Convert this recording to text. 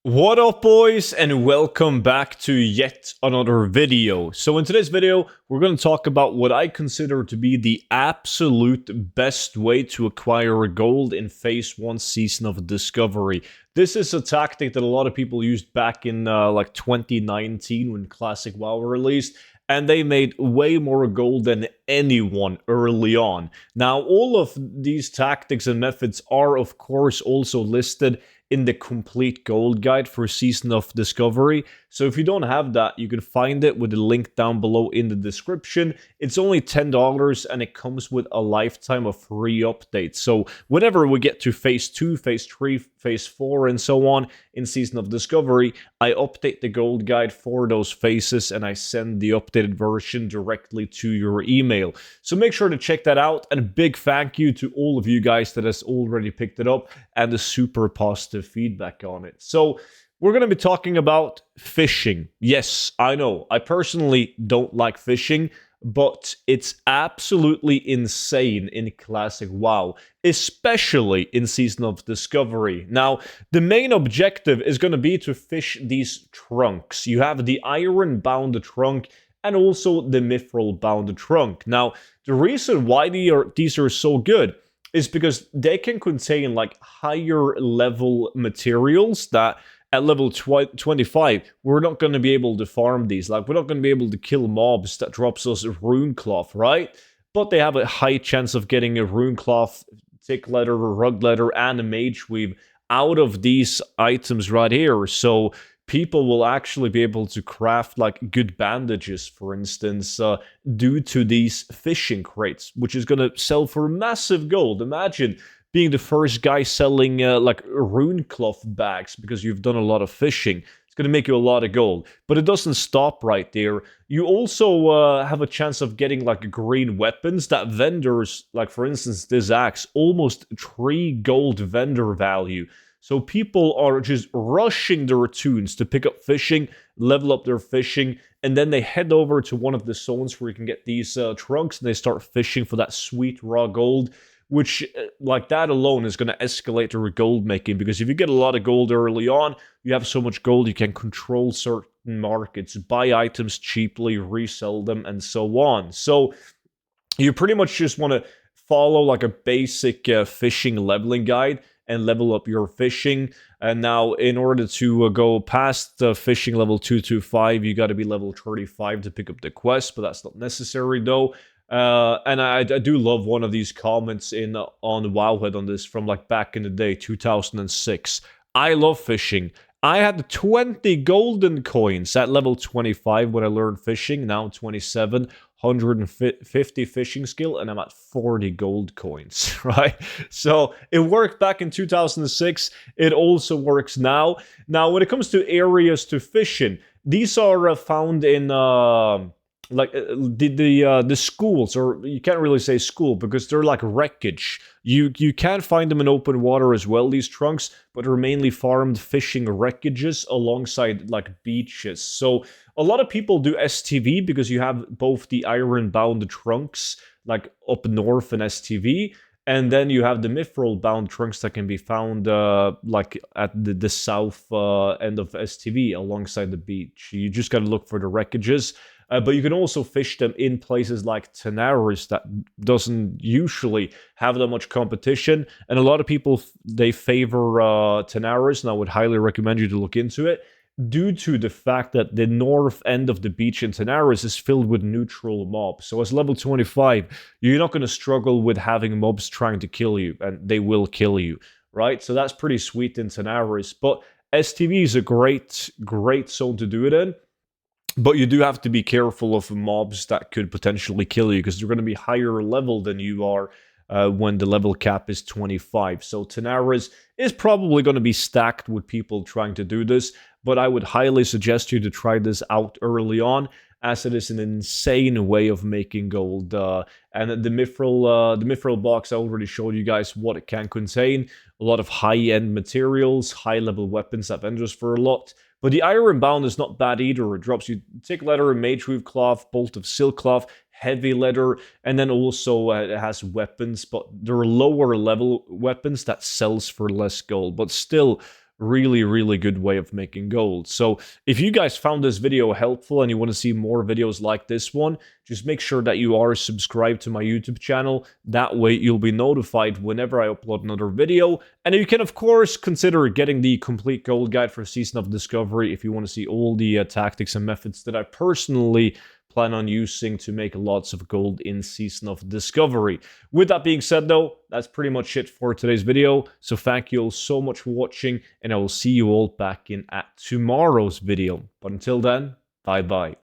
What up, boys, and welcome back to yet another video. So in today's video, we're going to talk about what I consider to be the absolute best way to acquire gold in Phase 1 Season of Discovery. This is a tactic that a lot of people used back in like 2019 when Classic WoW released, and they made way more gold than anyone early on. Now, all of these tactics and methods are, of course, also listed in the complete gold guide for Season of Discovery. So if you don't have that, you can find it with the link down below in the description. It's only $10 and it comes with a lifetime of free updates. So whenever we get to Phase 2, Phase 3, Phase 4, and so on in Season of Discovery, I update the gold guide for those phases and I send the updated version directly to your email. So make sure to check that out, and a big thank you to all of you guys that has already picked it up and the super positive feedback on it. So we're going to be talking about fishing. Yes, I know, I personally don't like fishing, but it's absolutely insane in Classic WoW, especially in Season of Discovery. Now, the main objective is going to be to fish these trunks. You have the iron-bound trunk and also the mithril-bound trunk. Now, the reason why these are so good is because they can contain like higher level materials that at level 25, we're not going to be able to farm these. Like, we're not going to be able to kill mobs that drops us a rune cloth, right? But they have a high chance of getting a rune cloth, thick leather, rug leather, and a mage weave out of these items right here. So people will actually be able to craft like good bandages, for instance, due to these fishing crates, which is going to sell for massive gold. Imagine being the first guy selling like rune cloth bags because you've done a lot of fishing. It's going to make you a lot of gold. But it doesn't stop right there. You also have a chance of getting like green weapons that vendors, like for instance this axe, almost 3 gold vendor value. So people are just rushing their tunes to pick up fishing, level up their fishing, and then they head over to one of the zones where you can get these trunks, and they start fishing for that sweet raw gold, which, like that alone, is going to escalate their gold making, because if you get a lot of gold early on, you have so much gold you can control certain markets, buy items cheaply, resell them, and so on. So you pretty much just want to follow like a basic fishing leveling guide and level up your fishing. And now, in order to go past fishing level 225, you got to be level 35 to pick up the quest, but that's not necessary though. And I do love one of these comments on Wowhead on this from like back in the day, 2006. I love fishing. I had 20 golden coins at level 25 when I learned fishing. Now 27, 150 fishing skill, and I'm at 40 gold coins, right? So it worked back in 2006. It also works now. Now, when it comes to areas to fish in, these are found in like the schools, or you can't really say school because they're like wreckage. You can find them in open water as well, these trunks, but they're mainly farmed fishing wreckages alongside like beaches. So a lot of people do STV because you have both the iron-bound trunks like up north in STV, and then you have the mithril-bound trunks that can be found like at the south end of STV alongside the beach. You just got to look for the wreckages. But you can also fish them in places like Tanaris that doesn't usually have that much competition. And a lot of people, they favor Tanaris, and I would highly recommend you to look into it, due to the fact that the north end of the beach in Tanaris is filled with neutral mobs. So as level 25, you're not going to struggle with having mobs trying to kill you, and they will kill you, right? So that's pretty sweet in Tanaris. But STV is a great zone to do it in. But you do have to be careful of mobs that could potentially kill you, because they're going to be higher level than you are when the level cap is 25. So Tanaris is probably going to be stacked with people trying to do this, but I would highly suggest you to try this out early on, as it is an insane way of making gold. And the mithril box, I already showed you guys what it can contain. A lot of high-end materials, high-level weapons that vendors for a lot. But the iron-bound is not bad either. It drops you thick leather, mage weave cloth, bolt of silk cloth, heavy leather, and then also it has weapons, but they're lower level weapons that sells for less gold. But still, really, really good way of making gold. So if you guys found this video helpful and you want to see more videos like this one, just make sure that you are subscribed to my YouTube channel. That way you'll be notified whenever I upload another video. And you can, of course, consider getting the complete gold guide for Season of Discovery if you want to see all the tactics and methods that I personally plan on using to make lots of gold in Season of Discovery. With that being said, though, that's pretty much it for today's video. So thank you all so much for watching, and I will see you all back in at tomorrow's video. But until then, bye-bye.